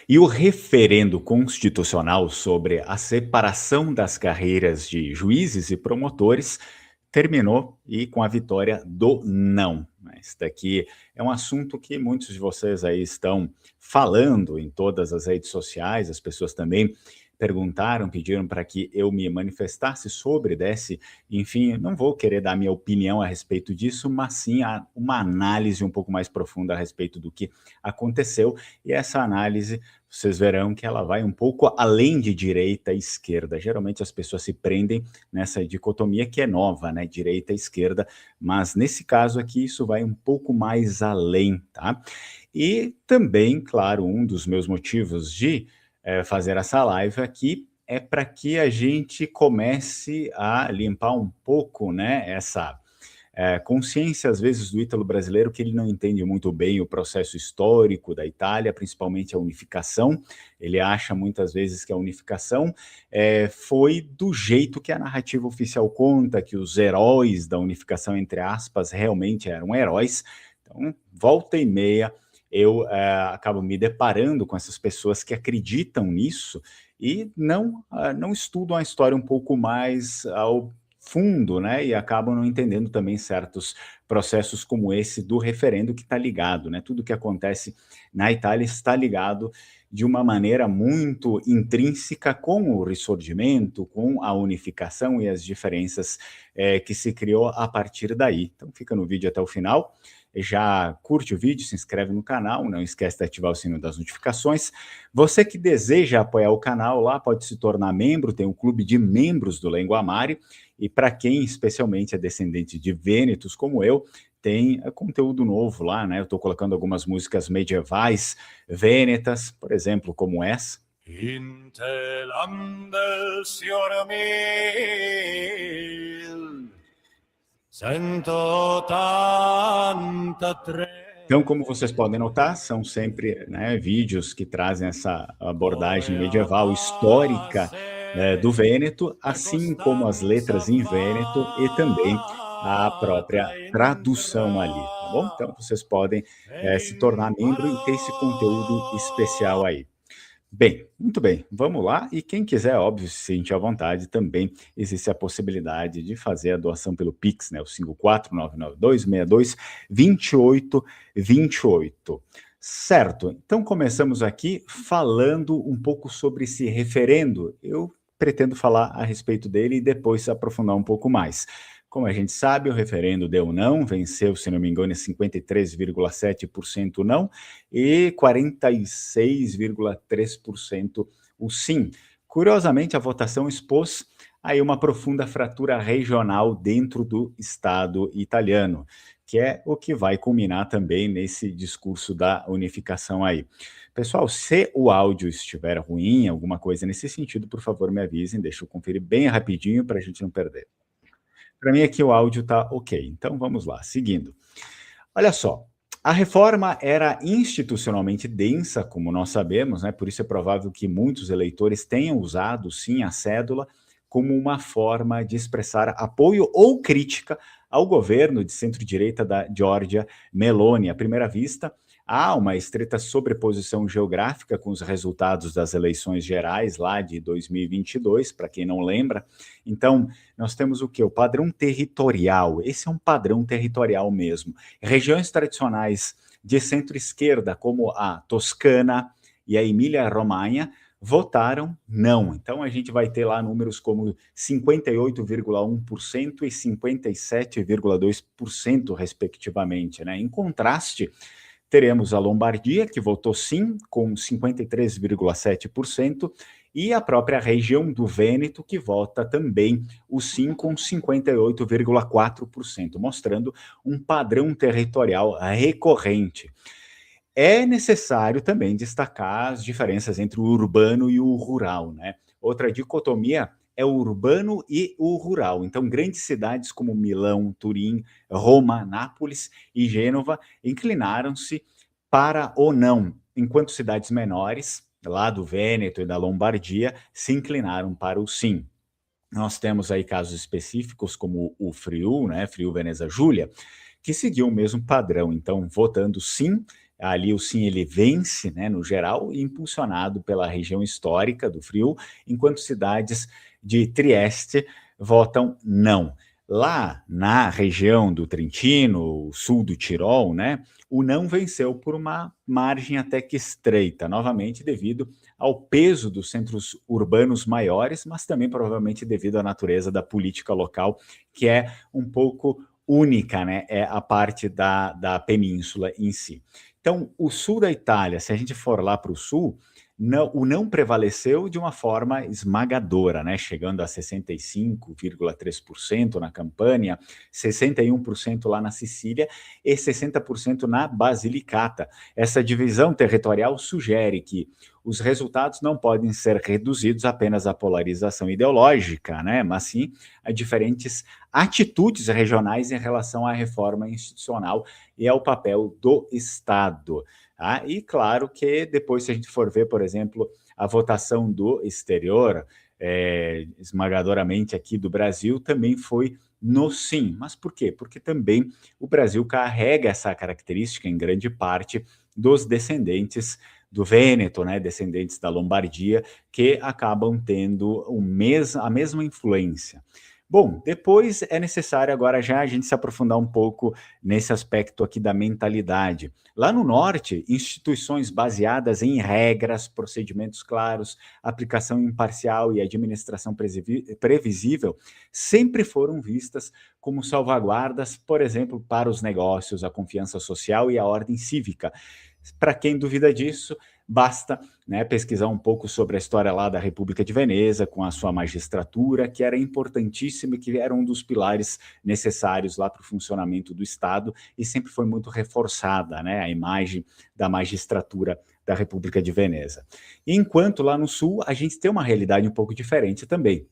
E o referendo constitucional sobre a separação das carreiras de juízes e promotores terminou e com a vitória do não. Isso daqui é um assunto que muitos de vocês aí estão falando em todas as redes sociais, as pessoas também perguntaram, pediram para que eu me manifestasse sobre, desse, enfim, não vou querer dar minha opinião a respeito disso, mas sim uma análise um pouco mais profunda a respeito do que aconteceu, e essa análise vocês verão que ela vai um pouco além de direita e esquerda. Geralmente as pessoas se prendem nessa dicotomia que é nova, né? Direita e esquerda, mas nesse caso aqui isso vai um pouco mais além, tá? E também, claro, um dos meus motivos de fazer essa live aqui é para que a gente comece a limpar um pouco, né, essa consciência, às vezes, do ítalo brasileiro, que ele não entende muito bem o processo histórico da Itália, principalmente a unificação. Ele acha muitas vezes que a unificação foi do jeito que a narrativa oficial conta, que os heróis da unificação, entre aspas, realmente eram heróis. Então, volta e meia, eu acabo me deparando com essas pessoas que acreditam nisso e não estudam a história um pouco mais ao fundo, né, e acabam não entendendo também certos processos como esse do referendo que está ligado, né, tudo que acontece na Itália está ligado de uma maneira muito intrínseca com o Risorgimento, com a unificação e as diferenças que se criou a partir daí. Então fica no vídeo até o final, já curte o vídeo, se inscreve no canal, não esquece de ativar o sino das notificações. Você que deseja apoiar o canal lá pode se tornar membro, tem um clube de membros do Lenguamare, e para quem especialmente é descendente de vênetos como eu, tem conteúdo novo lá, né? Eu estou colocando algumas músicas medievais vênetas, por exemplo, como essa. In te landes, Signore mil, sento tanta trema. Então, como vocês podem notar, são sempre, né, vídeos que trazem essa abordagem medieval histórica do Vêneto, assim como as letras em Vêneto e também a própria tradução ali, tá bom? Então, vocês podem se tornar membro e ter esse conteúdo especial aí. Bem, muito bem, vamos lá. E quem quiser, óbvio, se sente à vontade, também existe a possibilidade de fazer a doação pelo Pix, né? O 54992622828. Certo, então começamos aqui falando um pouco sobre esse referendo. Eu pretendo falar a respeito dele e depois aprofundar um pouco mais. Como a gente sabe, o referendo deu não, venceu, se não me engano, 53,7% não e 46,3% o sim. Curiosamente, a votação expôs aí uma profunda fratura regional dentro do Estado italiano, que é o que vai culminar também nesse discurso da unificação aí. Pessoal, se o áudio estiver ruim, alguma coisa nesse sentido, por favor, me avisem, deixa eu conferir bem rapidinho para a gente não perder. Para mim aqui o áudio está ok, então vamos lá, seguindo. Olha só, a reforma era institucionalmente densa, como nós sabemos, né? Por isso é provável que muitos eleitores tenham usado, sim, a cédula como uma forma de expressar apoio ou crítica ao governo de centro-direita da Giorgia Meloni. À primeira vista, há uma estreita sobreposição geográfica com os resultados das eleições gerais lá de 2022, para quem não lembra. Então, nós temos o quê? O padrão territorial. Esse é um padrão territorial mesmo. Regiões tradicionais de centro-esquerda, como a Toscana e a Emília-Romanha, votaram não. Então, a gente vai ter lá números como 58,1% e 57,2%, respectivamente, né? Em contraste, teremos a Lombardia, que votou sim, com 53,7%, e a própria região do Vêneto, que vota também o sim, com 58,4%, mostrando um padrão territorial recorrente. É necessário também destacar as diferenças entre o urbano e o rural, né? Outra dicotomia é o urbano e o rural. Então, grandes cidades como Milão, Turim, Roma, Nápoles e Gênova inclinaram-se para o não, enquanto cidades menores, lá do Vêneto e da Lombardia, se inclinaram para o sim. Nós temos aí casos específicos como o Friul, né, Friul Veneza Giulia, que seguiu o mesmo padrão, então votando sim, ali o sim ele vence, né, no geral, impulsionado pela região histórica do Friul, enquanto cidades de Trieste votam não. Lá na região do Trentino, sul do Tirol, né, o não venceu por uma margem até que estreita, novamente devido ao peso dos centros urbanos maiores, mas também provavelmente devido à natureza da política local, que é um pouco única, né? É a parte da península em si. Então, o sul da Itália, se a gente for lá para o sul, o não prevaleceu de uma forma esmagadora, né? Chegando a 65,3% na Campânia, 61% lá na Sicília e 60% na Basilicata. Essa divisão territorial sugere que os resultados não podem ser reduzidos apenas à polarização ideológica, né? Mas sim a diferentes atitudes regionais em relação à reforma institucional e ao papel do Estado. Tá? E claro que depois, se a gente for ver, por exemplo, a votação do exterior, esmagadoramente aqui do Brasil, também foi no sim. Mas por quê? Porque também o Brasil carrega essa característica, em grande parte, dos descendentes do Vêneto, né, descendentes da Lombardia, que acabam tendo a mesma influência. Bom, depois é necessário agora já a gente se aprofundar um pouco nesse aspecto aqui da mentalidade. Lá no norte, instituições baseadas em regras, procedimentos claros, aplicação imparcial e administração previsível sempre foram vistas como salvaguardas, por exemplo, para os negócios, a confiança social e a ordem cívica. Para quem duvida disso, basta, né, pesquisar um pouco sobre a história lá da República de Veneza, com a sua magistratura, que era importantíssima e que era um dos pilares necessários lá para o funcionamento do Estado, e sempre foi muito reforçada, né, a imagem da magistratura da República de Veneza. Enquanto lá no Sul, a gente tem uma realidade um pouco diferente também.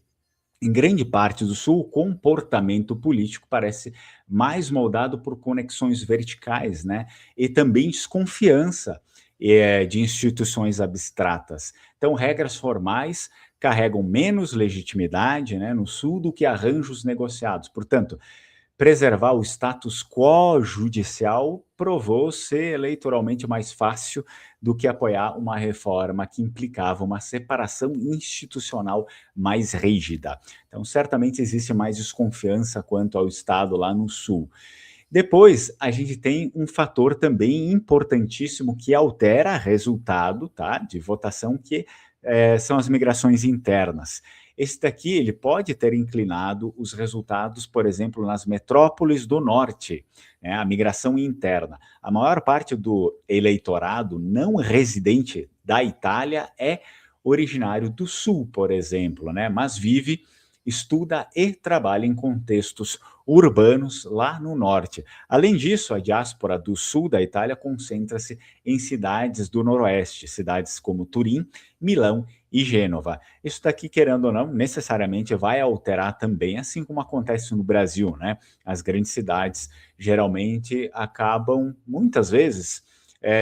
Em grande parte do Sul, o comportamento político parece mais moldado por conexões verticais, né? E também desconfiança de instituições abstratas. Então, regras formais carregam menos legitimidade, né, no Sul do que arranjos negociados. Portanto, preservar o status quo judicial provou ser eleitoralmente mais fácil do que apoiar uma reforma que implicava uma separação institucional mais rígida. Então, certamente existe mais desconfiança quanto ao Estado lá no Sul. Depois, a gente tem um fator também importantíssimo que altera resultado, tá, de votação, que são as migrações internas. Esse daqui ele pode ter inclinado os resultados, por exemplo, nas metrópoles do norte, né, a migração interna. A maior parte do eleitorado não residente da Itália é originário do sul, por exemplo, né, mas vive, estuda e trabalha em contextos urbanos lá no norte. Além disso, a diáspora do sul da Itália concentra-se em cidades do noroeste, cidades como Turim, Milão e Gênova. Isso daqui, querendo ou não, necessariamente vai alterar também, assim como acontece no Brasil, né? As grandes cidades geralmente acabam, muitas vezes,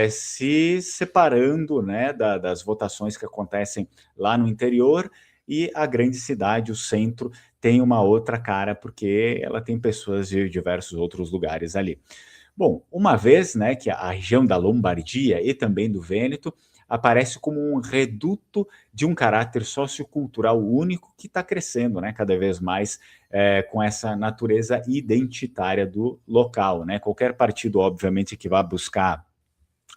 se separando, né, das votações que acontecem lá no interior, e a grande cidade, o centro, tem uma outra cara, porque ela tem pessoas de diversos outros lugares ali. Bom, uma vez, né, que a região da Lombardia e também do Vêneto aparece como um reduto de um caráter sociocultural único que está crescendo, né, cada vez mais com essa natureza identitária do local, né? Qualquer partido, obviamente, que vá buscar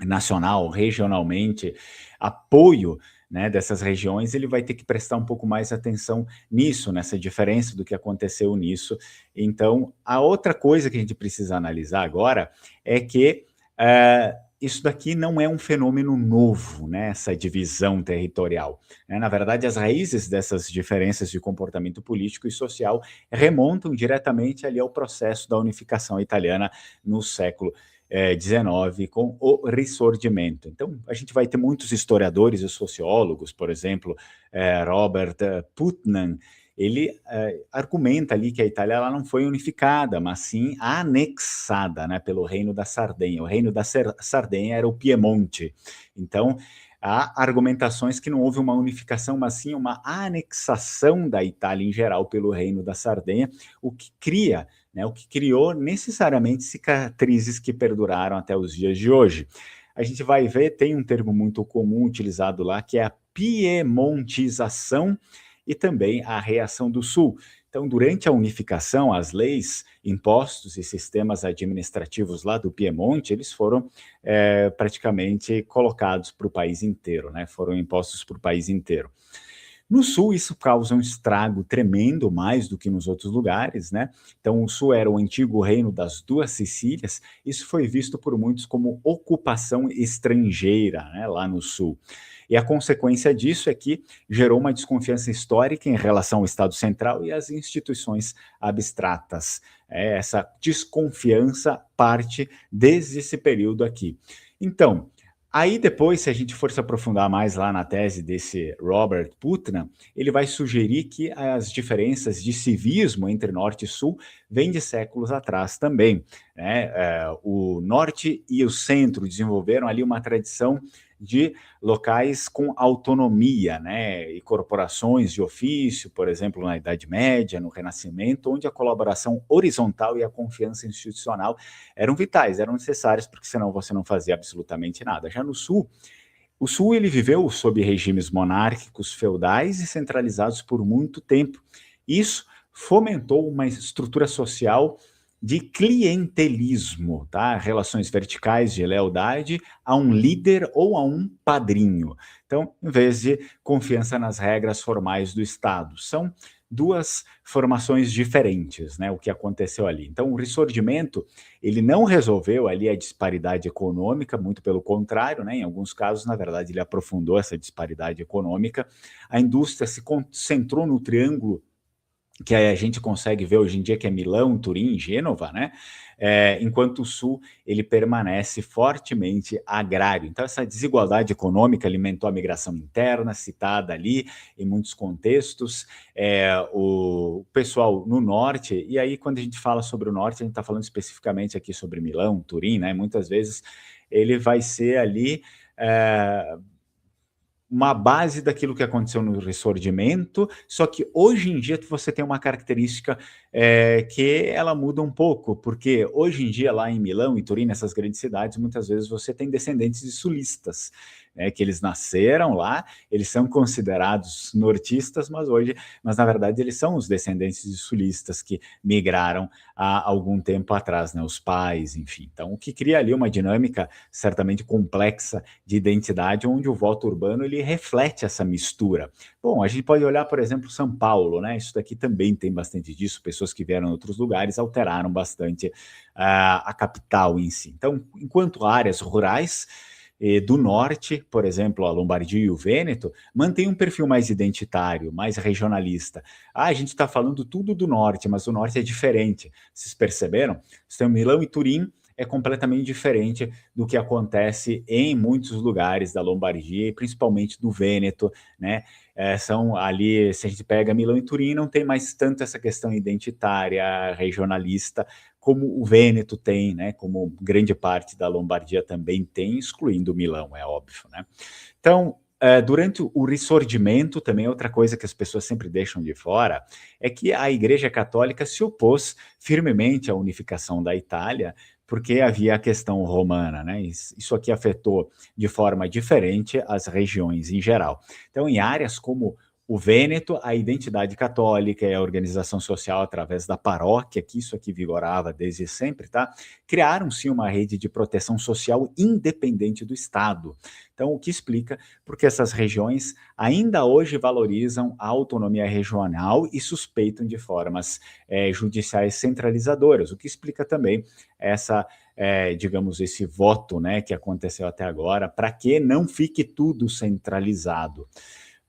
nacional, regionalmente, apoio, né, dessas regiões, ele vai ter que prestar um pouco mais atenção nisso, nessa diferença do que aconteceu nisso. Então, a outra coisa que a gente precisa analisar agora é que isso daqui não é um fenômeno novo, né, essa divisão territorial. Né? Na verdade, as raízes dessas diferenças de comportamento político e social remontam diretamente ali ao processo da unificação italiana no século XIX, com o Risorgimento. Então, a gente vai ter muitos historiadores e sociólogos, por exemplo, Robert Putnam, ele argumenta ali que a Itália ela não foi unificada, mas sim anexada, né, pelo Reino da Sardenha. O Reino da Sardenha era o Piemonte. Então, há argumentações que não houve uma unificação, mas sim uma anexação da Itália em geral pelo Reino da Sardenha, o que cria, né, o que criou necessariamente cicatrizes que perduraram até os dias de hoje. a gente vai ver, tem um termo muito comum utilizado lá, que é a piemontização e também a reação do Sul. Então, durante a unificação, as leis, impostos e sistemas administrativos lá do Piemonte, eles foram praticamente colocados para o país inteiro, né? Foram impostos para o país inteiro. No Sul, isso causa um estrago tremendo, mais do que nos outros lugares, né? Então, o Sul era o antigo reino das duas Sicílias. Isso foi visto por muitos como ocupação estrangeira, né, lá no Sul. E a consequência disso é que gerou uma desconfiança histórica em relação ao Estado Central e às instituições abstratas. Essa desconfiança parte desde esse período aqui. Então, aí depois, se a gente for se aprofundar mais lá na tese desse Robert Putnam, ele vai sugerir que as diferenças de civismo entre Norte e Sul vêm de séculos atrás também, né? O Norte e o Centro desenvolveram ali uma tradição de locais com autonomia, né? E corporações de ofício, por exemplo, na Idade Média, no Renascimento, onde a colaboração horizontal e a confiança institucional eram vitais, eram necessárias, porque senão você não fazia absolutamente nada. Já no Sul, o Sul ele viveu sob regimes monárquicos, feudais e centralizados por muito tempo. Isso fomentou uma estrutura social de clientelismo, tá? Relações verticais de lealdade a um líder ou a um padrinho. Então, em vez de confiança nas regras formais do Estado, são duas formações diferentes, né? O que aconteceu ali. Então, o Ressurgimento, ele não resolveu ali a disparidade econômica, muito pelo contrário, né? Em alguns casos, na verdade, ele aprofundou essa disparidade econômica. A indústria se concentrou no triângulo que a gente consegue ver hoje em dia, que é Milão, Turim, Gênova, né? Enquanto o Sul ele permanece fortemente agrário. Então, essa desigualdade econômica alimentou a migração interna, citada ali em muitos contextos. O pessoal no norte, e aí, quando a gente fala sobre o norte, a gente está falando especificamente aqui sobre Milão, Turim, né? Muitas vezes ele vai ser ali uma base daquilo que aconteceu no Ressurgimento, só que hoje em dia você tem uma característica que ela muda um pouco, porque hoje em dia lá em Milão e Turim, nessas grandes cidades, muitas vezes você tem descendentes de sulistas, né, que eles nasceram lá, eles são considerados nortistas, mas na verdade eles são os descendentes de sulistas que migraram há algum tempo atrás, né, os pais, enfim. Então, o que cria ali uma dinâmica certamente complexa de identidade, onde o voto urbano ele reflete essa mistura. Bom, a gente pode olhar, por exemplo, São Paulo, né? Isso daqui também tem bastante disso. Pessoas que vieram em outros lugares alteraram bastante a capital em si. Então, enquanto áreas rurais do norte, por exemplo, a Lombardia e o Vêneto, mantém um perfil mais identitário, mais regionalista. A gente está falando tudo do norte, mas o norte é diferente. Vocês perceberam? Então, Milão e Turim é completamente diferente do que acontece em muitos lugares da Lombardia, e principalmente do Vêneto, né? São ali, se a gente pega Milão e Turim, não tem mais tanto essa questão identitária, regionalista, como o Vêneto tem, né? Como grande parte da Lombardia também tem, excluindo Milão, é óbvio, né? Então, durante o Ressurgimento, também outra coisa que as pessoas sempre deixam de fora é que a Igreja Católica se opôs firmemente à unificação da Itália, porque havia a questão romana, né? Isso aqui afetou de forma diferente as regiões em geral. Então, em áreas como o Vêneto, a identidade católica e a organização social através da paróquia, que isso aqui vigorava desde sempre, tá? Criaram, sim, uma rede de proteção social independente do Estado. Então, o que explica porque essas regiões ainda hoje valorizam a autonomia regional e suspeitam de formas judiciais centralizadoras, o que explica também essa, digamos, esse voto, né, que aconteceu até agora, para que não fique tudo centralizado.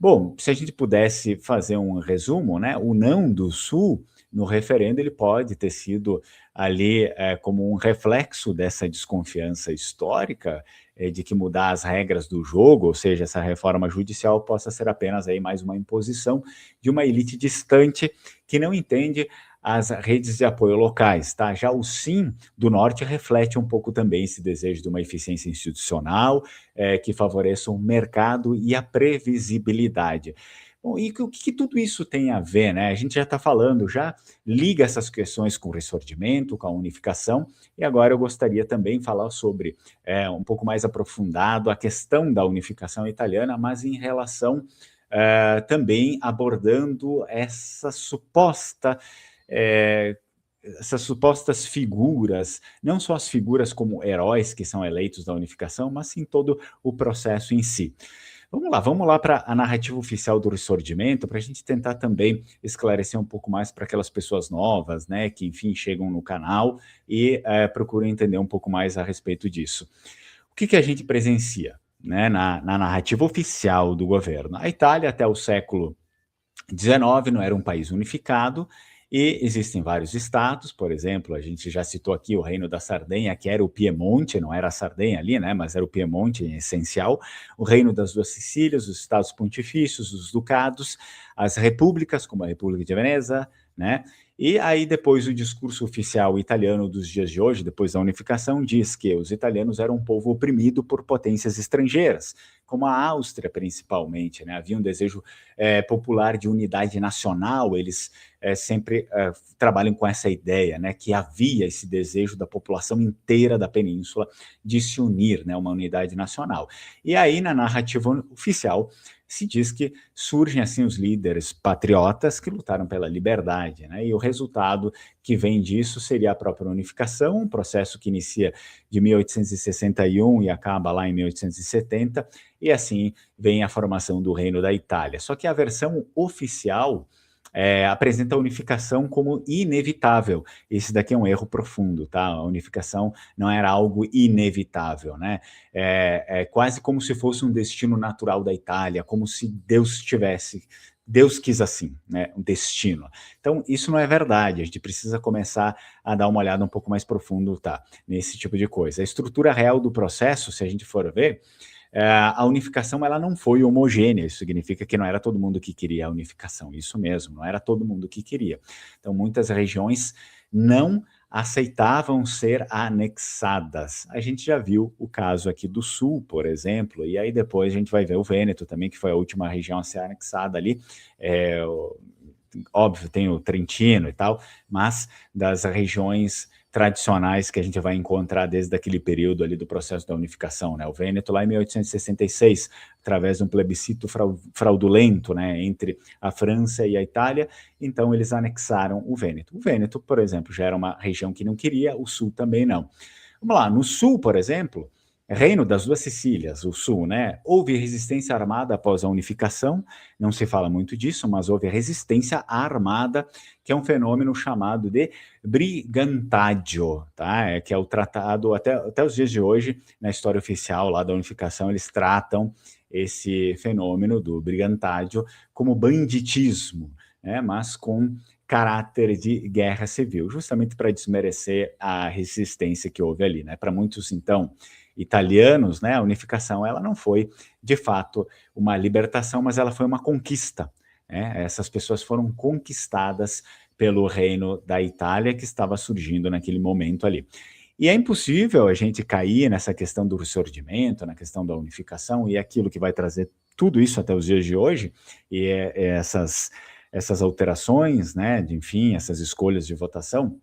Bom, se a gente pudesse fazer um resumo, né, o não do Sul no referendo ele pode ter sido ali como um reflexo dessa desconfiança histórica de que mudar as regras do jogo, ou seja, essa reforma judicial possa ser apenas aí mais uma imposição de uma elite distante que não entende as redes de apoio locais, tá? Já o sim do Norte reflete um pouco também esse desejo de uma eficiência institucional que favoreça o mercado e a previsibilidade. Bom, e o que tudo isso tem a ver, né? A gente já está falando, já liga essas questões com o ressurgimento, com a unificação, e agora eu gostaria também de falar sobre, um pouco mais aprofundado, a questão da unificação italiana, mas em relação também abordando eh, essas supostas figuras, não só as figuras como heróis que são eleitos da unificação, mas sim todo o processo em si. Vamos lá para a narrativa oficial do Ressurgimento, para a gente tentar também esclarecer um pouco mais para aquelas pessoas novas, né, que enfim chegam no canal e procuram entender um pouco mais a respeito disso. O que a gente presencia, né, na narrativa oficial do governo? A Itália, até o século XIX, não era um país unificado, e existem vários estados, por exemplo, a gente já citou aqui o Reino da Sardenha, que era o Piemonte, não era a Sardenha ali, né, mas era o Piemonte em essencial, o Reino das Duas Sicílias, os estados pontifícios, os ducados, as repúblicas, como a República de Veneza, né, e aí depois o discurso oficial italiano dos dias de hoje, depois da unificação, diz que os italianos eram um povo oprimido por potências estrangeiras, como a Áustria principalmente, né, havia um desejo popular de unidade nacional, eles sempre trabalham com essa ideia, né, que havia esse desejo da população inteira da península de se unir, né, uma unidade nacional. E aí, na narrativa oficial, se diz que surgem assim os líderes patriotas que lutaram pela liberdade, né, e o resultado que vem disso seria a própria unificação, um processo que inicia de 1861 e acaba lá em 1870, e assim vem a formação do Reino da Itália. Só que a versão oficial apresenta a unificação como inevitável. Esse daqui é um erro profundo, tá? A unificação não era algo inevitável, né? É quase como se fosse um destino natural da Itália, como se Deus quis assim, né? Um destino. Então, isso não é verdade. A gente precisa começar a dar uma olhada um pouco mais profundo, tá? Nesse tipo de coisa. A estrutura real do processo, se a gente for ver, a unificação ela não foi homogênea, isso significa que não era todo mundo que queria a unificação, isso mesmo, não era todo mundo que queria. Então, muitas regiões não aceitavam ser anexadas. A gente já viu o caso aqui do Sul, por exemplo, e aí depois a gente vai ver o Vêneto também, que foi a última região a ser anexada ali, óbvio, tem o Trentino e tal, mas das regiões tradicionais que a gente vai encontrar desde aquele período ali do processo da unificação, né? O Vêneto lá em 1866, através de um plebiscito fraudulento, né, entre a França e a Itália, então eles anexaram o Vêneto. O Vêneto, por exemplo, já era uma região que não queria, o Sul também não. Vamos lá, no Sul, por exemplo, Reino das Duas Sicílias, o Sul, né? Houve resistência armada após a unificação, não se fala muito disso, mas houve resistência armada, que é um fenômeno chamado de brigantaggio, tá? Que é o tratado, até os dias de hoje, na história oficial lá da unificação, eles tratam esse fenômeno do brigantaggio como banditismo, né? Mas com caráter de guerra civil, justamente para desmerecer a resistência que houve ali, né? Para muitos, então, italianos, né, a unificação ela não foi, de fato, uma libertação, mas ela foi uma conquista, né? Essas pessoas foram conquistadas pelo reino da Itália que estava surgindo naquele momento ali. E é impossível a gente cair nessa questão do ressurgimento, na questão da unificação e aquilo que vai trazer tudo isso até os dias de hoje, e essas alterações, né, enfim, essas escolhas de votação,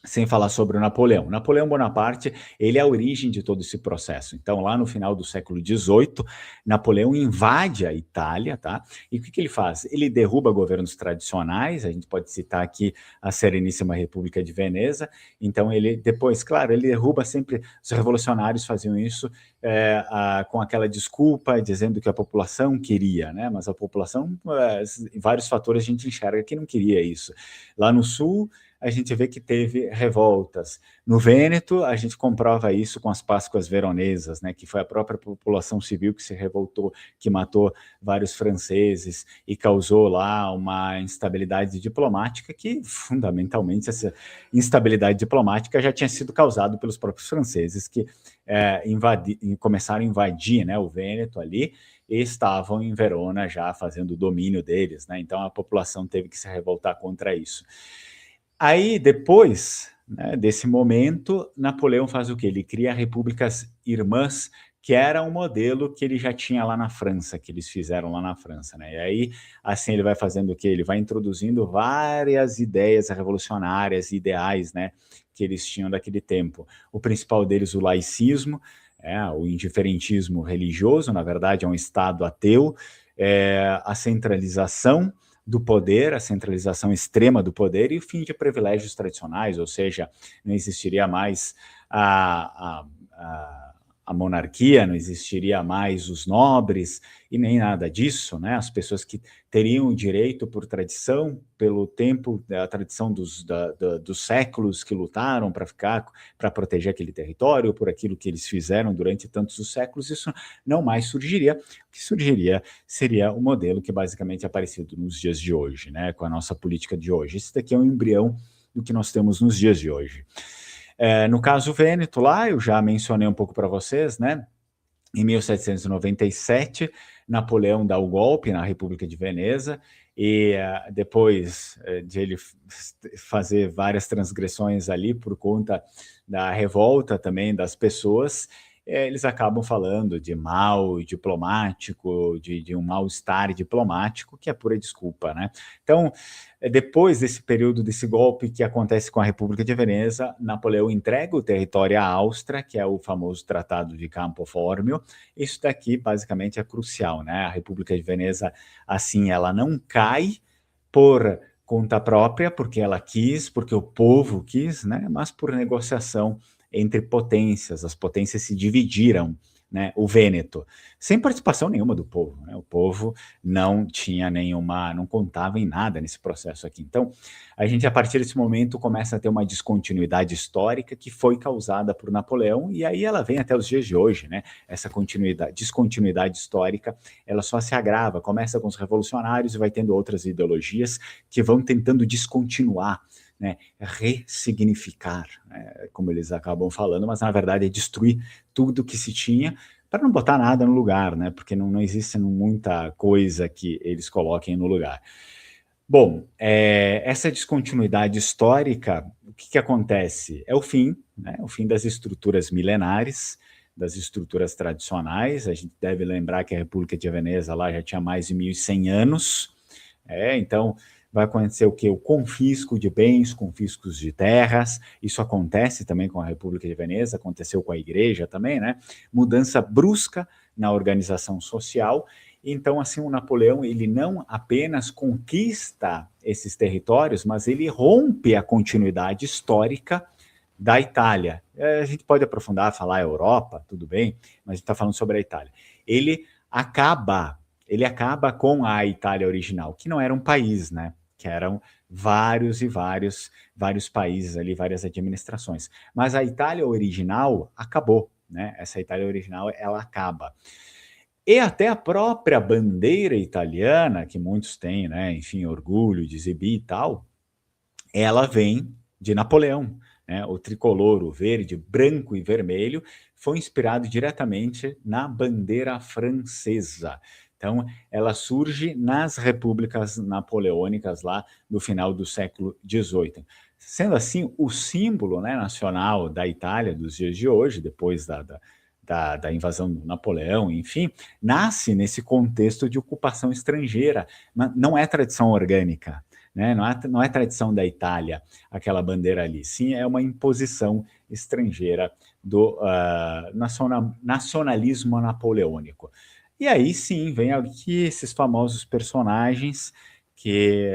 sem falar sobre o Napoleão. Napoleão Bonaparte, ele é a origem de todo esse processo. Então, lá no final do século XVIII, Napoleão invade a Itália, tá? E o que ele faz? Ele derruba governos tradicionais, a gente pode citar aqui a Sereníssima República de Veneza, então ele, depois, claro, ele derruba sempre, os revolucionários faziam isso com aquela desculpa, dizendo que a população queria, né? Mas a população, em vários fatores, a gente enxerga que não queria isso. Lá no Sul, a gente vê que teve revoltas. No Vêneto, a gente comprova isso com as Páscoas Veronesas, né, que foi a própria população civil que se revoltou, que matou vários franceses e causou lá uma instabilidade diplomática que, fundamentalmente, essa instabilidade diplomática já tinha sido causada pelos próprios franceses que começaram a invadir, né, o Vêneto ali, e estavam em Verona já fazendo o domínio deles, né? Então a população teve que se revoltar contra isso. Aí, depois, né, desse momento, Napoleão faz o quê? Ele cria repúblicas irmãs que era um modelo que ele já tinha lá na França, que eles fizeram lá na França, né? E aí, assim, ele vai fazendo o quê? Ele vai introduzindo várias ideias revolucionárias, ideais, né, que eles tinham daquele tempo. O principal deles, o laicismo, o indiferentismo religioso, na verdade, é um Estado ateu, a centralização do poder, a centralização extrema do poder e o fim de privilégios tradicionais, ou seja, não existiria mais a monarquia, não existiria mais os nobres e nem nada disso, né? As pessoas que teriam o direito por tradição, pelo tempo, a tradição dos séculos que lutaram para ficar, para proteger aquele território, por aquilo que eles fizeram durante tantos os séculos, isso não mais surgiria. O que surgiria seria o modelo que basicamente é parecido nos dias de hoje, né? Com a nossa política de hoje. Esse daqui é um embrião do que nós temos nos dias de hoje. No caso Vêneto, lá, eu já mencionei um pouco para vocês, né? Em 1797, Napoleão dá o golpe na República de Veneza, e depois de ele fazer várias transgressões ali por conta da revolta também das pessoas, eles acabam falando de mal diplomático, de um mal-estar diplomático, que é pura desculpa, né? Então, depois desse período, desse golpe que acontece com a República de Veneza, Napoleão entrega o território à Áustria, que é o famoso Tratado de Campo Formio. Isso daqui, basicamente, é crucial, né? A República de Veneza, assim, ela não cai por conta própria, porque ela quis, porque o povo quis, né? Mas por negociação entre potências. As potências se dividiram, né, o Vêneto, sem participação nenhuma do povo, né? O povo não tinha nenhuma, não contava em nada nesse processo aqui. Então, a gente, a partir desse momento, começa a ter uma descontinuidade histórica que foi causada por Napoleão, e aí ela vem até os dias de hoje, né? Essa descontinuidade histórica, ela só se agrava, começa com os revolucionários e vai tendo outras ideologias que vão tentando descontinuar, né, ressignificar, né, como eles acabam falando, mas na verdade é destruir tudo que se tinha para não botar nada no lugar, né, porque não existe muita coisa que eles coloquem no lugar. Bom, essa descontinuidade histórica, o que acontece? É o fim, né, o fim das estruturas milenares, das estruturas tradicionais. A gente deve lembrar que a República de Veneza lá já tinha mais de 1.100 anos, então vai acontecer o quê? O confisco de bens, confiscos de terras. Isso acontece também com a República de Veneza, aconteceu com a igreja também, né? Mudança brusca na organização social. Então, assim, o Napoleão, ele não apenas conquista esses territórios, mas ele rompe a continuidade histórica da Itália. A gente pode aprofundar, falar a Europa, tudo bem, mas a gente está falando sobre a Itália. Ele acaba com a Itália original, que não era um país, né? Que eram vários e vários países ali, várias administrações. Mas a Itália original acabou, né? Essa Itália original, ela acaba. E até a própria bandeira italiana, que muitos têm, né? Enfim, orgulho de exibir e tal, ela vem de Napoleão, né? O tricolor, o verde, branco e vermelho, foi inspirado diretamente na bandeira francesa. Então, ela surge nas repúblicas napoleônicas lá no final do século XVIII. Sendo assim, o símbolo, né, nacional da Itália dos dias de hoje, depois da invasão do Napoleão, enfim, nasce nesse contexto de ocupação estrangeira. Não é tradição orgânica, né? Não é tradição da Itália aquela bandeira ali, sim, é uma imposição estrangeira do nacionalismo napoleônico. E aí sim, vem aqui esses famosos personagens que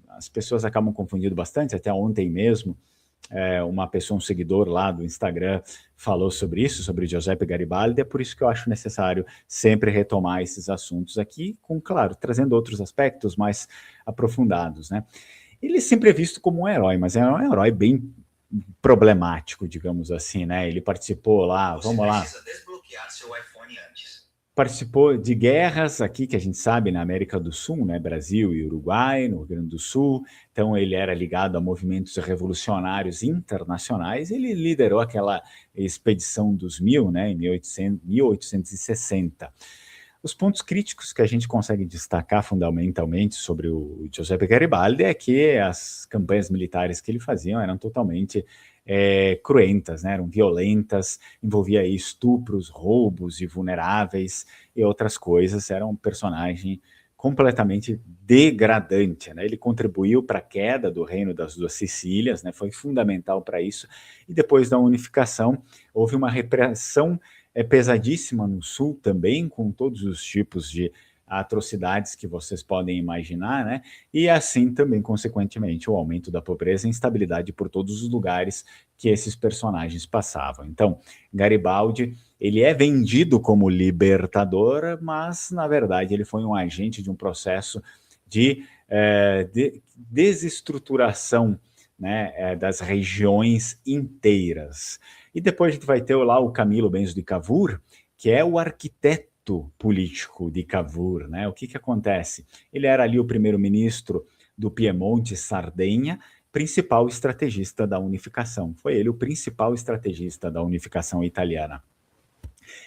as pessoas acabam confundindo bastante, até ontem mesmo, uma pessoa, um seguidor lá do Instagram, falou sobre isso, sobre Giuseppe Garibaldi. É por isso que eu acho necessário sempre retomar esses assuntos aqui, claro, trazendo outros aspectos mais aprofundados, né? Ele sempre é visto como um herói, mas é um herói bem problemático, digamos assim, né? Ele participou lá, vamos lá. Você precisa desbloquear seu iPhone antes. Participou de guerras aqui, que a gente sabe, na América do Sul, né? Brasil e Uruguai, no Rio Grande do Sul. Então, ele era ligado a movimentos revolucionários internacionais. Ele liderou aquela expedição dos 1000, né? Em 1860. Os pontos críticos que a gente consegue destacar fundamentalmente sobre o Giuseppe Garibaldi é que as campanhas militares que ele fazia eram totalmente cruentas, né? Eram violentas, envolvia aí estupros, roubos de vulneráveis e outras coisas. Era um personagem completamente degradante, né? Ele contribuiu para a queda do Reino das Duas Sicílias, né? Foi fundamental para isso. E depois da unificação, houve uma repressão pesadíssima no Sul também, com todos os tipos de atrocidades que vocês podem imaginar, né? E assim também, consequentemente, o aumento da pobreza e instabilidade por todos os lugares que esses personagens passavam. Então, Garibaldi, ele é vendido como libertador, mas, na verdade, ele foi um agente de um processo de desestruturação, né, das regiões inteiras. E depois a gente vai ter lá o Camilo Benso de Cavour, que é o arquiteto político de Cavour, né? O que acontece? Ele era ali o primeiro-ministro do Piemonte, Sardenha, principal estrategista da unificação. Foi ele o principal estrategista da unificação italiana.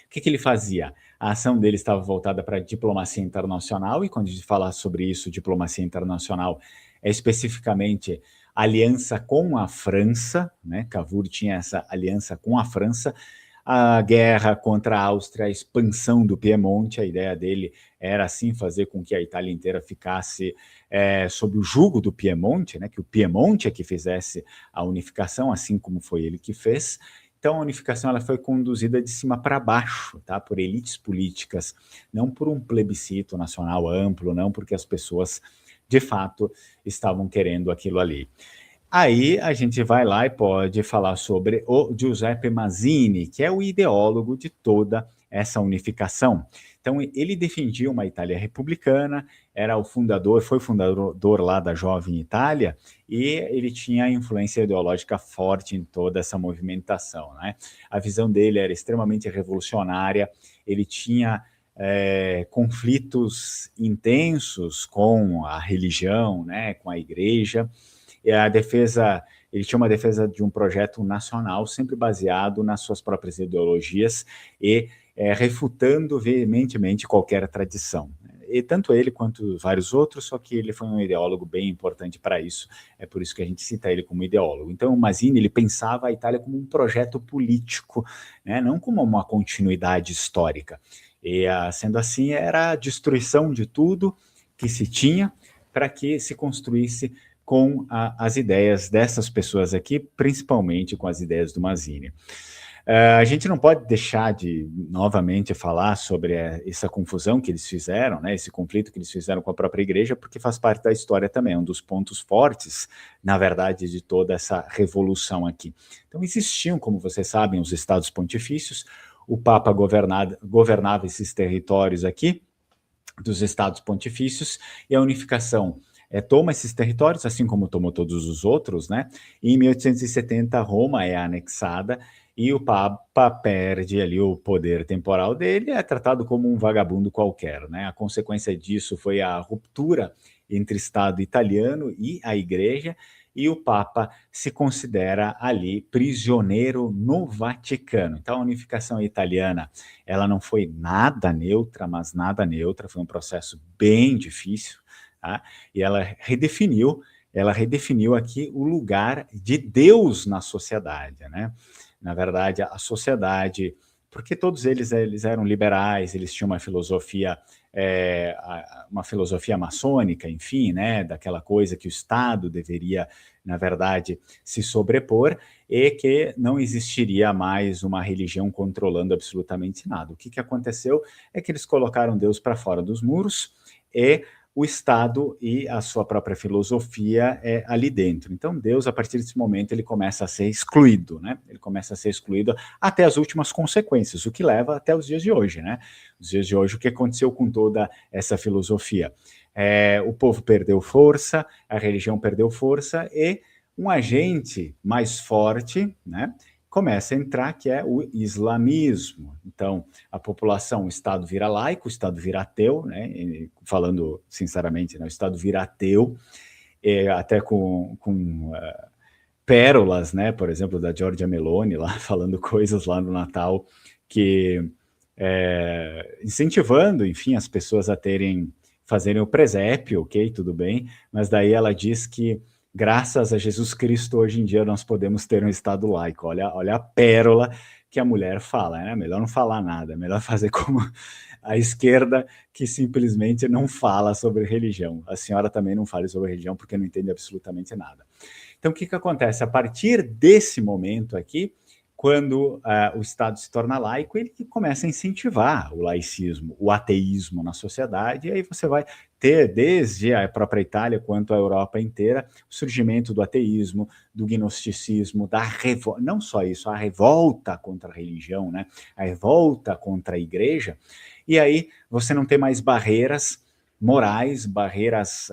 O que ele fazia? A ação dele estava voltada para a diplomacia internacional, e quando a gente fala sobre isso, diplomacia internacional, é especificamente aliança com a França, né? Cavour tinha essa aliança com a França, a guerra contra a Áustria, a expansão do Piemonte. A ideia dele era, assim, fazer com que a Itália inteira ficasse sob o jugo do Piemonte, né, que o Piemonte é que fizesse a unificação, assim como foi ele que fez. Então, a unificação ela foi conduzida de cima para baixo, tá, por elites políticas, não por um plebiscito nacional amplo, não porque as pessoas, de fato, estavam querendo aquilo ali. Aí a gente vai lá e pode falar sobre o Giuseppe Mazzini, que é o ideólogo de toda essa unificação. Então, ele defendia uma Itália republicana, era o fundador, foi fundador lá da Jovem Itália, e ele tinha influência ideológica forte em toda essa movimentação, né? A visão dele era extremamente revolucionária, ele tinha conflitos intensos com a religião, né, com a igreja. E a defesa, ele tinha uma defesa de um projeto nacional, sempre baseado nas suas próprias ideologias e refutando veementemente qualquer tradição. E tanto ele quanto vários outros, só que ele foi um ideólogo bem importante para isso, é por isso que a gente cita ele como ideólogo. Então o Mazzini, ele pensava a Itália como um projeto político, né, não como uma continuidade histórica. E sendo assim, era a destruição de tudo que se tinha para que se construísse com as ideias dessas pessoas aqui, principalmente com as ideias do Mazzini. A gente não pode deixar de, novamente, falar sobre essa confusão que eles fizeram, né, esse conflito que eles fizeram com a própria igreja, porque faz parte da história também, é um dos pontos fortes, na verdade, de toda essa revolução aqui. Então, existiam, como vocês sabem, os estados pontifícios, o Papa governava esses territórios aqui, dos estados pontifícios, e a unificação toma esses territórios, assim como tomou todos os outros, né? E em 1870, Roma é anexada e o Papa perde ali o poder temporal dele, é tratado como um vagabundo qualquer, né? A consequência disso foi a ruptura entre Estado italiano e a Igreja, e o Papa se considera ali prisioneiro no Vaticano. Então, a unificação italiana, ela não foi nada neutra, mas nada neutra, foi um processo bem difícil, tá? E ela redefiniu aqui o lugar de Deus na sociedade, né? Na verdade, a sociedade, porque todos eles eram liberais, eles tinham uma filosofia maçônica, enfim, né, daquela coisa que o Estado deveria, na verdade, se sobrepor, e que não existiria mais uma religião controlando absolutamente nada. O que aconteceu é que eles colocaram Deus para fora dos muros e o Estado e a sua própria filosofia ali dentro. Então, Deus, a partir desse momento, ele começa a ser excluído, né? Ele começa a ser excluído até as últimas consequências, o que leva até os dias de hoje, né? Os dias de hoje, o que aconteceu com toda essa filosofia? O povo perdeu força, a religião perdeu força, e um agente mais forte, né, começa a entrar, que é o islamismo. Então, a população, o Estado vira laico, o Estado vira ateu, né? E, falando sinceramente, né, o Estado vira ateu, até com pérolas, né? Por exemplo, da Giorgia Meloni, lá falando coisas lá no Natal, que incentivando, enfim, as pessoas a fazerem o presépio, ok, tudo bem, mas daí ela diz que Graças a Jesus Cristo, hoje em dia nós podemos ter um Estado laico. Olha a pérola que a mulher fala, né? Melhor não falar nada, é melhor fazer como a esquerda, que simplesmente não fala sobre religião. A senhora também não fale sobre religião porque não entende absolutamente nada. Então, o que acontece? A partir desse momento aqui, quando o Estado se torna laico, ele começa a incentivar o laicismo, o ateísmo na sociedade, e aí você vai ter, desde a própria Itália quanto a Europa inteira, o surgimento do ateísmo, do gnosticismo, da revolta, não só isso, a revolta contra a religião, né? A revolta contra a igreja, e aí você não tem mais barreiras morais, barreiras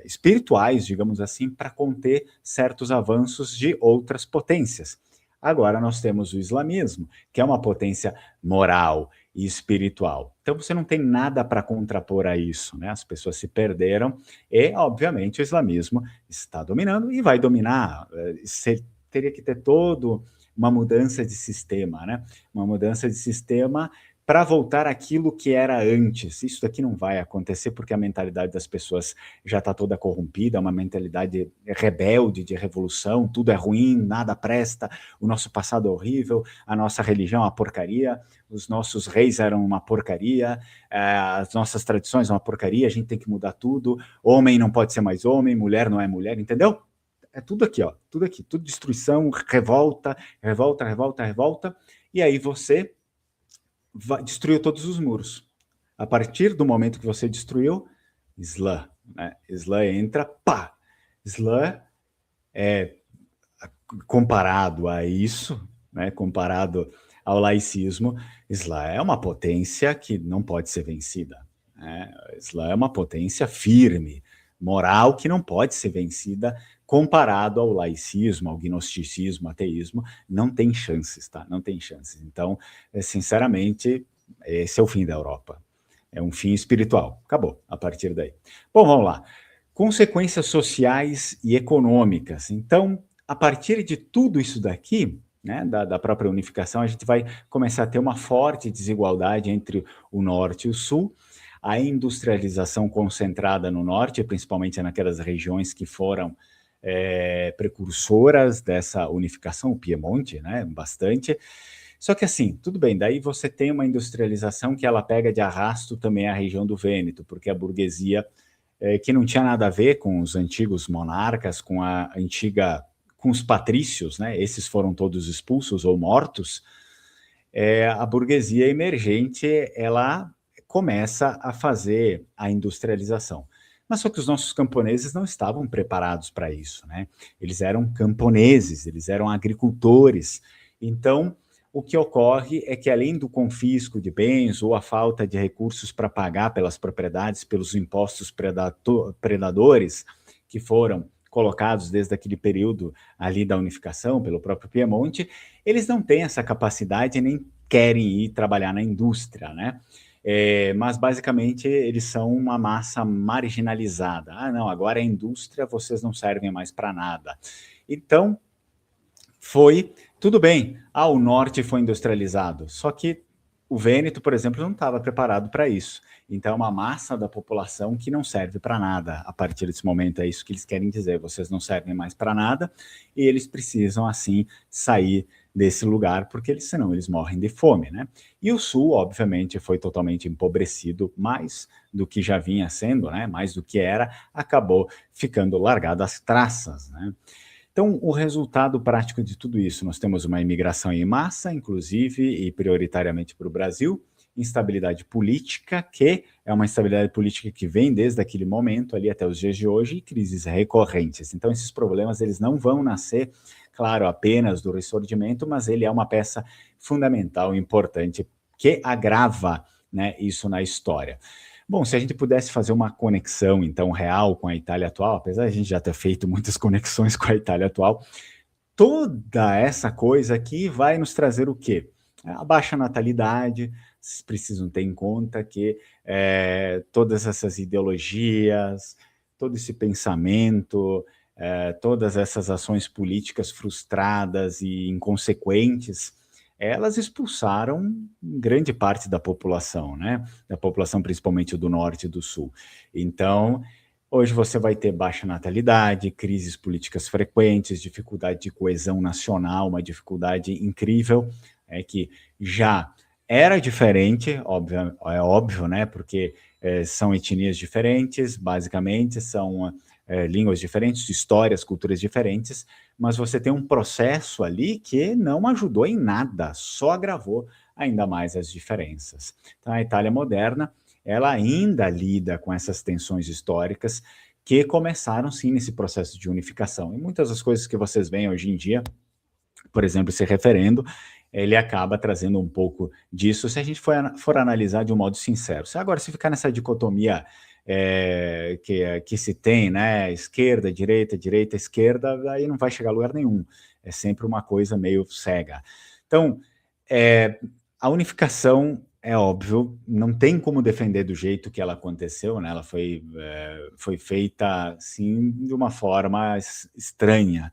espirituais, digamos assim, para conter certos avanços de outras potências. Agora nós temos o islamismo, que é uma potência moral e espiritual. Então você não tem nada para contrapor a isso, né? As pessoas se perderam e, obviamente, o islamismo está dominando e vai dominar. Você teria que ter todo uma mudança de sistema, né? Uma mudança de sistema para voltar àquilo que era antes. Isso daqui não vai acontecer porque a mentalidade das pessoas já está toda corrompida, uma mentalidade rebelde de revolução, tudo é ruim, nada presta, o nosso passado é horrível, a nossa religião é uma porcaria, os nossos reis eram uma porcaria, as nossas tradições são uma porcaria, a gente tem que mudar tudo, homem não pode ser mais homem, mulher não é mulher, entendeu? É tudo aqui, ó, tudo aqui, tudo destruição, revolta, revolta, revolta, revolta, e aí você destruiu todos os muros. A partir do momento que você destruiu, Islã, né? Islã entra, pá! Islã é comparado a isso, né? Comparado ao laicismo, Islã é uma potência que não pode ser vencida. Né? Islã é uma potência firme, moral, que não pode ser vencida comparado ao laicismo, ao gnosticismo, ao ateísmo, não tem chances, tá? Não tem chances. Então, sinceramente, esse é o fim da Europa. É um fim espiritual. Acabou, a partir daí. Bom, vamos lá. Consequências sociais e econômicas. Então, a partir de tudo isso daqui, né, da própria unificação, a gente vai começar a ter uma forte desigualdade entre o norte e o sul, a industrialização concentrada no norte, principalmente naquelas regiões que foram precursoras dessa unificação, o Piemonte, né, bastante. Só que assim, tudo bem, daí você tem uma industrialização que ela pega de arrasto também a região do Vêneto, porque a burguesia, que não tinha nada a ver com os antigos monarcas, com a antiga, com os patrícios, né, esses foram todos expulsos ou mortos, a burguesia emergente, ela começa a fazer a industrialização. Mas só que os nossos camponeses não estavam preparados para isso, né? Eles eram camponeses, eles eram agricultores. Então, o que ocorre é que, além do confisco de bens ou a falta de recursos para pagar pelas propriedades, pelos impostos predadores que foram colocados desde aquele período ali da unificação, pelo próprio Piemonte, eles não têm essa capacidade nem querem ir trabalhar na indústria, né? Mas basicamente eles são uma massa marginalizada. Ah, não, agora é indústria, vocês não servem mais para nada. Então, tudo bem, o norte foi industrializado, só que o Vêneto, por exemplo, não estava preparado para isso. Então, é uma massa da população que não serve para nada. A partir desse momento, é isso que eles querem dizer. Vocês não servem mais para nada e eles precisam, assim, sair desse lugar, porque senão eles morrem de fome, né? E o Sul, obviamente, foi totalmente empobrecido, mais do que já vinha sendo, né? Mais do que era, acabou ficando largado às traças, né? Então, o resultado prático de tudo isso, nós temos uma imigração em massa, inclusive, e prioritariamente para o Brasil, instabilidade política, que é uma instabilidade política que vem desde aquele momento ali até os dias de hoje, e crises recorrentes. Então, esses problemas, eles não vão nascer, claro, apenas do ressurgimento, mas ele é uma peça fundamental, importante, que agrava, né, isso na história. Bom, se a gente pudesse fazer uma conexão, então, real com a Itália atual, apesar de a gente já ter feito muitas conexões com a Itália atual, toda essa coisa aqui vai nos trazer o quê? A baixa natalidade, vocês precisam ter em conta que todas essas ideologias, todo esse pensamento, todas essas ações políticas frustradas e inconsequentes, elas expulsaram grande parte da população, né? Da população principalmente do norte e do sul. Então, Hoje você vai ter baixa natalidade, crises políticas frequentes, dificuldade de coesão nacional, uma dificuldade incrível, que já era diferente, é óbvio, né? Porque são etnias diferentes, basicamente, são línguas diferentes, histórias, culturas diferentes, mas você tem um processo ali que não ajudou em nada, só agravou ainda mais as diferenças. Então, a Itália moderna ela ainda lida com essas tensões históricas que começaram sim nesse processo de unificação. E muitas das coisas que vocês veem hoje em dia, por exemplo, esse referendo, ele acaba trazendo um pouco disso, se a gente for analisar de um modo sincero. Agora, se ficar nessa dicotomia que se tem, né, esquerda, direita, esquerda, aí não vai chegar a lugar nenhum. É sempre uma coisa meio cega. Então, a unificação é óbvio, não tem como defender do jeito que ela aconteceu, né? Ela foi feita, assim, de uma forma estranha,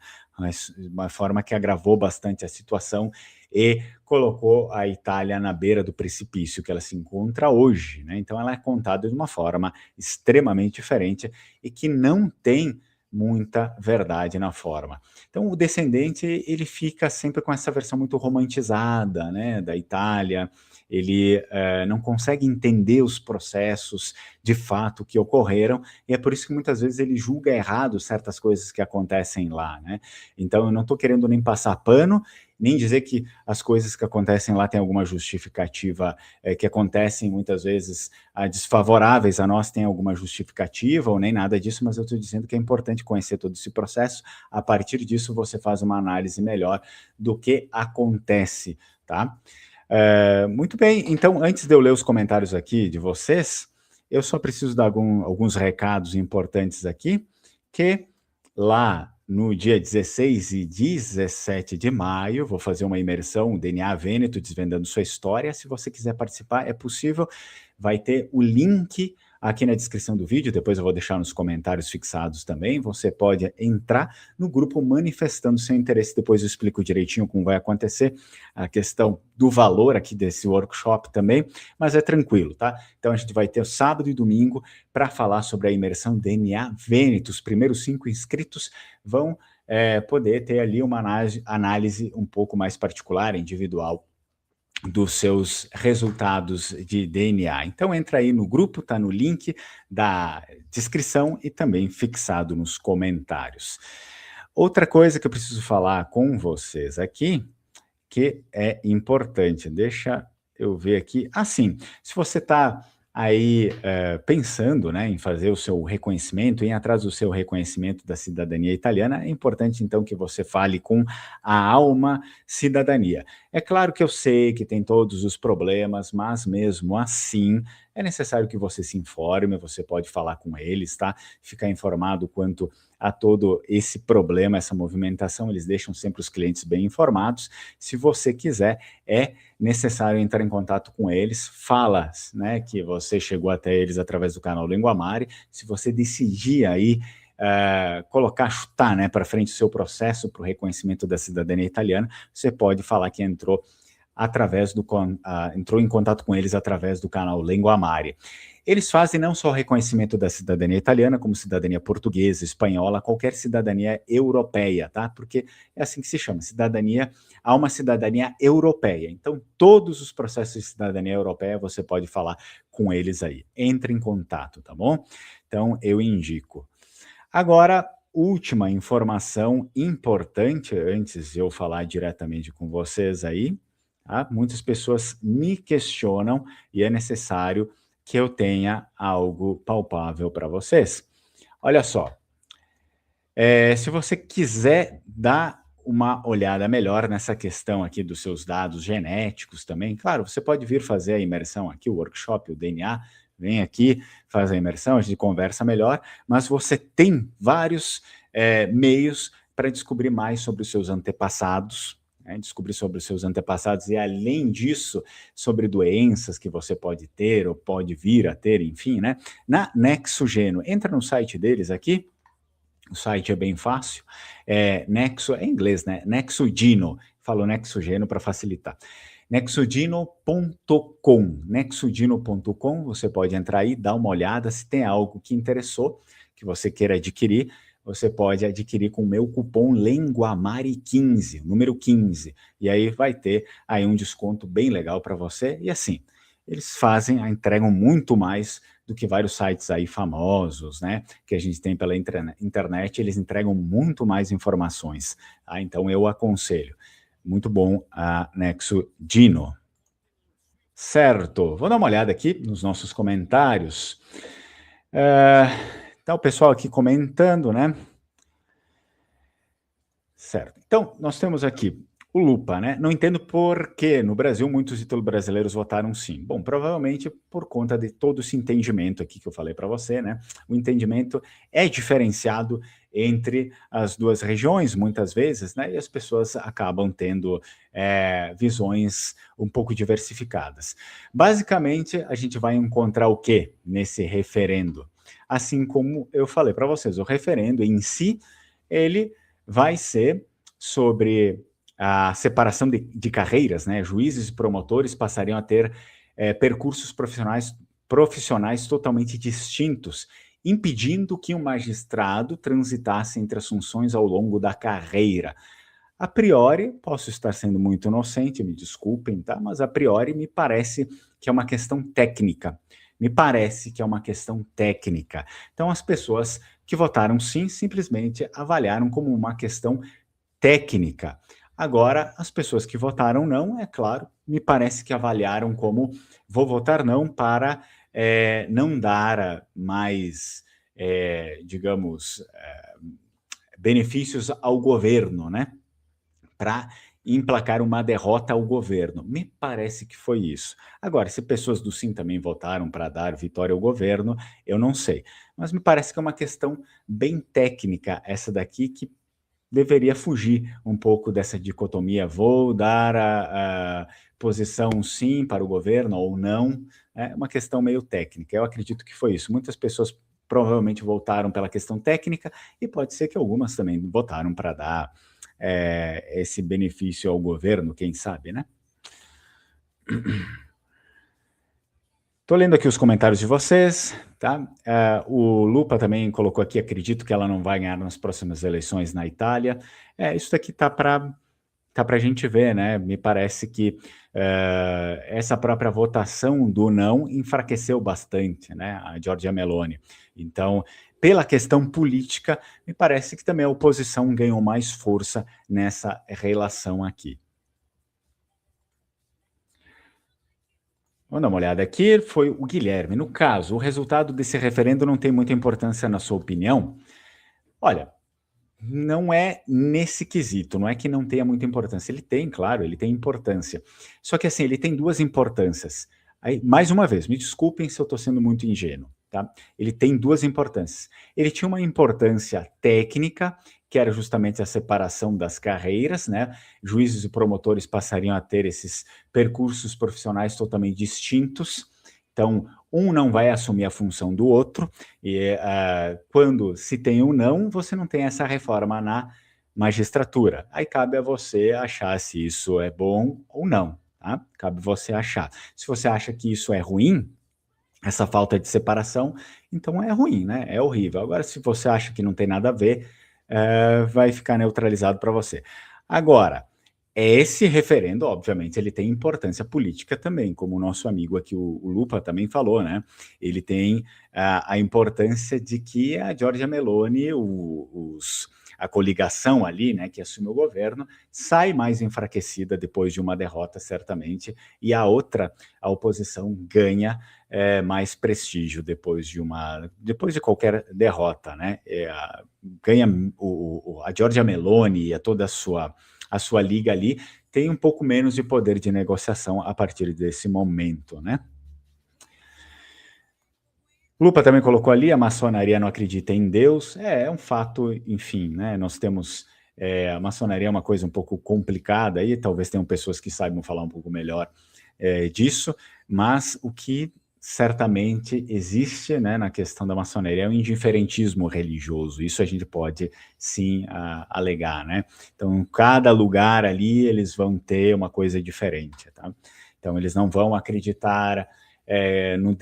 uma forma que agravou bastante a situação e colocou a Itália na beira do precipício que ela se encontra hoje, né? Então ela é contada de uma forma extremamente diferente e que não tem muita verdade na forma. Então o descendente, ele fica sempre com essa versão muito romantizada, né, da Itália, ele não consegue entender os processos de fato que ocorreram, e é por isso que muitas vezes ele julga errado certas coisas que acontecem lá, né? Então eu não estou querendo nem passar pano, nem dizer que as coisas que acontecem lá têm alguma justificativa, que acontecem muitas vezes desfavoráveis a nós, tem alguma justificativa ou nem nada disso, mas eu estou dizendo que é importante conhecer todo esse processo, a partir disso você faz uma análise melhor do que acontece, tá? Muito bem, então antes de eu ler os comentários aqui de vocês, eu só preciso dar alguns recados importantes aqui, que lá no dia 16 e 17 de maio, vou fazer uma imersão DNA Vêneto, desvendando sua história. Se você quiser participar, é possível. Vai ter o link aqui na descrição do vídeo, depois eu vou deixar nos comentários fixados também. Você pode entrar no grupo manifestando seu interesse, depois eu explico direitinho como vai acontecer a questão do valor aqui desse workshop também, mas é tranquilo, tá? Então a gente vai ter sábado e domingo para falar sobre a imersão DNA Vêneto. Os primeiros 5 inscritos vão poder ter ali uma análise um pouco mais particular, individual, dos seus resultados de DNA. Então entra aí no grupo, tá no link da descrição e também fixado nos comentários. Outra coisa que eu preciso falar com vocês aqui, que é importante, deixa eu ver aqui. Sim, se você está aí pensando, né, em fazer o seu reconhecimento, em atrás do seu reconhecimento da cidadania italiana, é importante então que você fale com a Alma Cidadania. É claro que eu sei que tem todos os problemas, mas mesmo assim é necessário que você se informe, você pode falar com eles, tá? Ficar informado quanto a todo esse problema, essa movimentação, eles deixam sempre os clientes bem informados. Se você quiser, é necessário entrar em contato com eles, fala, né, que você chegou até eles através do canal Linguamare. Se você decidir aí chutar, né, para frente o seu processo para o reconhecimento da cidadania italiana, você pode falar que entrou em contato com eles através do canal Linguamare. Eles fazem não só o reconhecimento da cidadania italiana, como cidadania portuguesa, espanhola, qualquer cidadania europeia, tá? Porque é assim que se chama, há uma cidadania europeia. Então, todos os processos de cidadania europeia, você pode falar com eles aí. Entre em contato, tá bom? Então, eu indico. Agora, última informação importante, antes de eu falar diretamente com vocês aí, tá? Muitas pessoas me questionam e é necessário que eu tenha algo palpável para vocês. Olha só, se você quiser dar uma olhada melhor nessa questão aqui dos seus dados genéticos também, claro, você pode vir fazer a imersão aqui, o workshop, o DNA, vem aqui, faz a imersão, a gente conversa melhor, mas você tem vários meios para descobrir mais sobre os seus antepassados, né, descobrir sobre os seus antepassados e, além disso, sobre doenças que você pode ter ou pode vir a ter, enfim, né? Na Nexogeno, entra no site deles aqui, o site é bem fácil, Nexo, é em inglês, né? Nexogeno, falo Nexogeno para facilitar. Nexogeno.com, você pode entrar aí, dar uma olhada, se tem algo que interessou, que você queira adquirir, você pode adquirir com o meu cupom LENGUAMARI15, número 15, e aí vai ter aí um desconto bem legal para você, e assim, eles entregam muito mais do que vários sites aí famosos, né, que a gente tem pela internet, eles entregam muito mais informações, tá? Então eu aconselho. Muito bom a Nexo Dino. Certo, vou dar uma olhada aqui nos nossos comentários. Tá o pessoal aqui comentando, né? Certo, então nós temos aqui o Lupa, né? Não entendo por que no Brasil muitos ítalo-brasileiros votaram sim. Bom, provavelmente por conta de todo esse entendimento aqui que eu falei para você, né? O entendimento é diferenciado entre as duas regiões, muitas vezes, né? E as pessoas acabam tendo visões um pouco diversificadas. Basicamente, a gente vai encontrar o quê nesse referendo? Assim como eu falei para vocês, o referendo em si, ele vai ser sobre a separação de carreiras, né? Juízes e promotores passariam a ter percursos profissionais totalmente distintos, impedindo que um magistrado transitasse entre as funções ao longo da carreira. A priori, posso estar sendo muito inocente, me desculpem, tá? Mas a priori me parece que é uma questão técnica. Me parece que é uma questão técnica. Então, as pessoas que votaram sim, simplesmente avaliaram como uma questão técnica. Agora, as pessoas que votaram não, é claro, me parece que avaliaram como vou votar não para não dar mais, digamos, benefícios ao governo, né? Para emplacar uma derrota ao governo. Me parece que foi isso. Agora, se pessoas do Sim também votaram para dar vitória ao governo, eu não sei. Mas me parece que é uma questão bem técnica essa daqui, que deveria fugir um pouco dessa dicotomia, vou dar a posição sim para o governo ou não, é uma questão meio técnica. Eu acredito que foi isso. Muitas pessoas provavelmente votaram pela questão técnica e pode ser que algumas também votaram para dar esse benefício ao governo, quem sabe, né? Estou lendo aqui os comentários de vocês, tá? O Lupa também colocou aqui, acredito que ela não vai ganhar nas próximas eleições na Itália. Isso daqui tá para a gente ver, né? Me parece que essa própria votação do não enfraqueceu bastante, né? A Giorgia Meloni. Então, pela questão política, me parece que também a oposição ganhou mais força nessa relação aqui. Vamos dar uma olhada aqui, foi o Guilherme. No caso, o resultado desse referendo não tem muita importância na sua opinião? Olha, não é nesse quesito, não é que não tenha muita importância. Ele tem, claro, ele tem importância. Só que assim, ele tem duas importâncias. Aí, mais uma vez, me desculpem se eu estou sendo muito ingênuo, tá? Ele tem duas importâncias. Ele tinha uma importância técnica, que era justamente a separação das carreiras, né? Juízes e promotores passariam a ter esses percursos profissionais totalmente distintos. Então, um não vai assumir a função do outro, e quando se tem um não, você não tem essa reforma na magistratura. Aí cabe a você achar se isso é bom ou não, tá? Cabe você achar. Se você acha que isso é ruim, essa falta de separação, então é ruim, né? É horrível. Agora, se você acha que não tem nada a ver, vai ficar neutralizado para você. Agora, esse referendo, obviamente, ele tem importância política também, como o nosso amigo aqui, o Lupa, também falou, né? Ele tem a importância de que a Giorgia Meloni, a coligação ali, né, que assume o governo, sai mais enfraquecida depois de uma derrota, certamente, e a oposição, ganha mais prestígio depois de qualquer derrota, né? Ganha a Giorgia Meloni e toda a sua liga ali, tem um pouco menos de poder de negociação a partir desse momento, né? Lupa também colocou ali, a maçonaria não acredita em Deus. É um fato, enfim, né? Nós temos... a maçonaria é uma coisa um pouco complicada aí, talvez tenham pessoas que saibam falar um pouco melhor disso, mas o que certamente existe, né, na questão da maçonaria é um indiferentismo religioso. Isso a gente pode sim alegar, né? Então, cada lugar ali eles vão ter uma coisa diferente, tá? Então, eles não vão acreditar em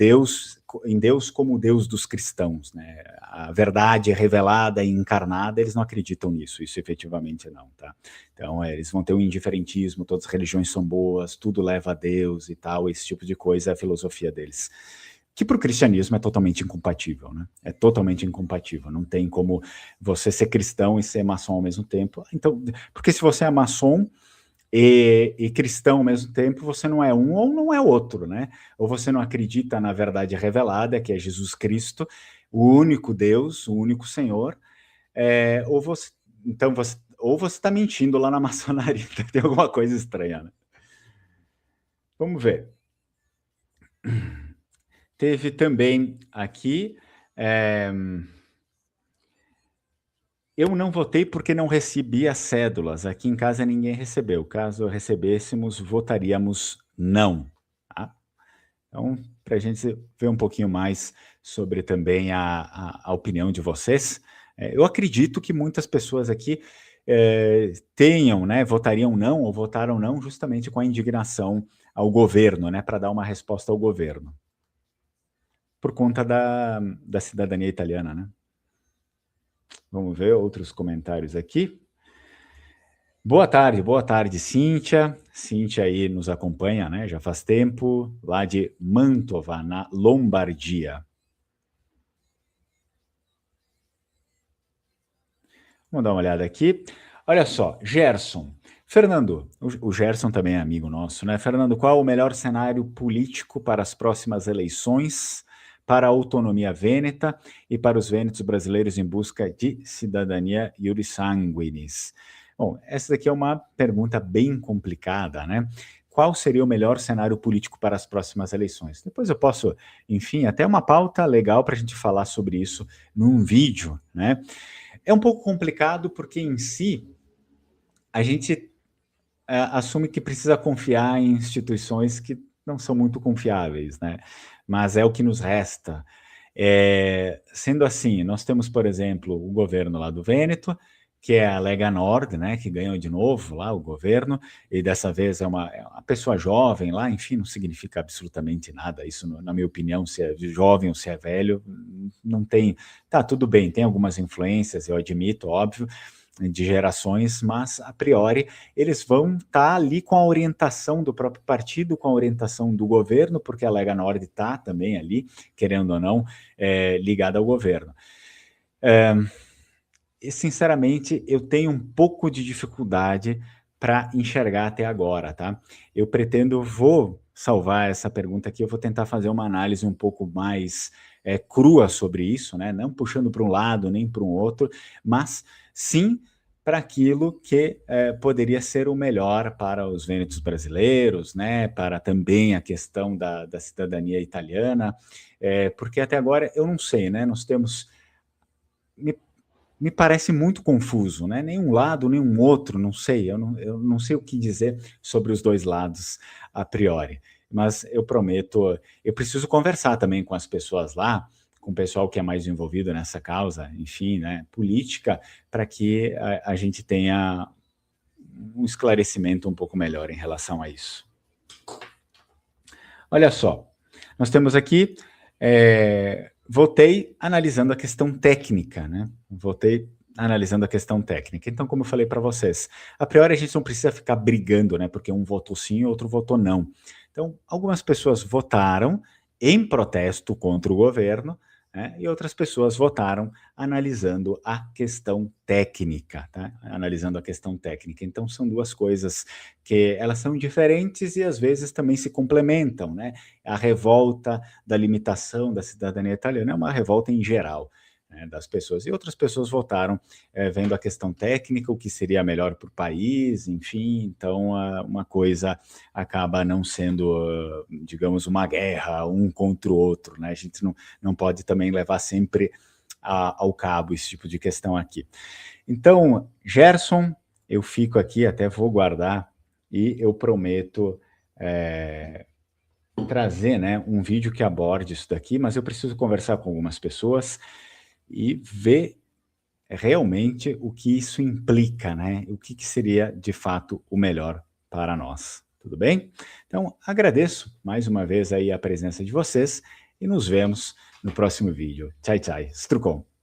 Deus como o Deus dos cristãos, né? A verdade revelada e encarnada, eles não acreditam nisso, isso efetivamente não, tá? Então, eles vão ter um indiferentismo, todas as religiões são boas, tudo leva a Deus e tal, esse tipo de coisa é a filosofia deles. Que para o cristianismo é totalmente incompatível, né? É totalmente incompatível, não tem como você ser cristão e ser maçom ao mesmo tempo. Então, porque se você é maçom e cristão ao mesmo tempo, você não é um ou não é outro, né? Ou você não acredita na verdade revelada, que é Jesus Cristo, o único Deus, o único Senhor, ou você, então você, ou você está mentindo lá na maçonaria, tem alguma coisa estranha, né? Vamos ver. Teve também aqui, eu não votei porque não recebi as cédulas. Aqui em casa ninguém recebeu. Caso recebêssemos, votaríamos não. Tá? Então, para a gente ver um pouquinho mais sobre também a opinião de vocês, eu acredito que muitas pessoas aqui tenham, né, votariam não ou votaram não justamente com a indignação ao governo, né, para dar uma resposta ao governo. Por conta da cidadania italiana, né? Vamos ver outros comentários aqui. Boa tarde, Cíntia. Cíntia aí nos acompanha, né? Já faz tempo, lá de Mantova, na Lombardia. Vamos dar uma olhada aqui. Olha só, Gerson. Fernando, o Gerson também é amigo nosso, né? Fernando, qual o melhor cenário político para as próximas eleições, para a autonomia vêneta e para os vênetos brasileiros em busca de cidadania iuris sanguinis? Bom, essa daqui é uma pergunta bem complicada, né? Qual seria o melhor cenário político para as próximas eleições? Depois eu posso, enfim, até uma pauta legal para a gente falar sobre isso num vídeo, né? É um pouco complicado porque, em si, a gente assume que precisa confiar em instituições que não são muito confiáveis, né? Mas é o que nos resta. Sendo assim, nós temos, por exemplo, o governo lá do Vêneto, que é a Lega Nord, né, que ganhou de novo lá o governo, e dessa vez é uma pessoa jovem lá, enfim, não significa absolutamente nada, isso, na minha opinião, se é jovem ou se é velho, não tem, tá, tudo bem, tem algumas influências, eu admito, óbvio, de gerações, mas, a priori, eles vão estar ali com a orientação do próprio partido, com a orientação do governo, porque a Lega Nord está também ali, querendo ou não, ligada ao governo. E, sinceramente, eu tenho um pouco de dificuldade para enxergar até agora, tá? Eu vou salvar essa pergunta aqui, eu vou tentar fazer uma análise um pouco mais crua sobre isso, né? Não puxando para um lado nem para um outro, mas sim para aquilo que poderia ser o melhor para os vênetos brasileiros, né? Para também a questão da cidadania italiana, porque até agora eu não sei, né? Nós temos me parece muito confuso, né? Nem um lado, nem um outro, não sei. Eu não sei o que dizer sobre os dois lados a priori. Mas eu prometo, eu preciso conversar também com as pessoas lá, com o pessoal que é mais envolvido nessa causa, enfim, né, política, para que a gente tenha um esclarecimento um pouco melhor em relação a isso. Olha só, nós temos aqui, votei analisando a questão técnica, né? Votei analisando a questão técnica. Então, como eu falei para vocês, a priori a gente não precisa ficar brigando, né? Porque um votou sim e outro votou não. Então, algumas pessoas votaram em protesto contra o governo, né? E outras pessoas votaram analisando a questão técnica, tá? Analisando a questão técnica. Então, são duas coisas que elas são diferentes e às vezes também se complementam, né? A revolta da limitação da cidadania italiana é uma revolta em geral, né, das pessoas. E outras pessoas votaram vendo a questão técnica, o que seria melhor para o país, enfim. Então, uma coisa acaba não sendo, digamos, uma guerra um contra o outro, né? A gente não pode também levar sempre ao cabo esse tipo de questão aqui. Então, Gerson, eu fico aqui, até vou guardar, e eu prometo trazer, né, um vídeo que aborde isso daqui, mas eu preciso conversar com algumas pessoas e ver realmente o que isso implica, né? O que seria, de fato, o melhor para nós. tudo bem? Então, agradeço mais uma vez aí a presença de vocês e nos vemos no próximo vídeo. Tchau, tchau. Strucon.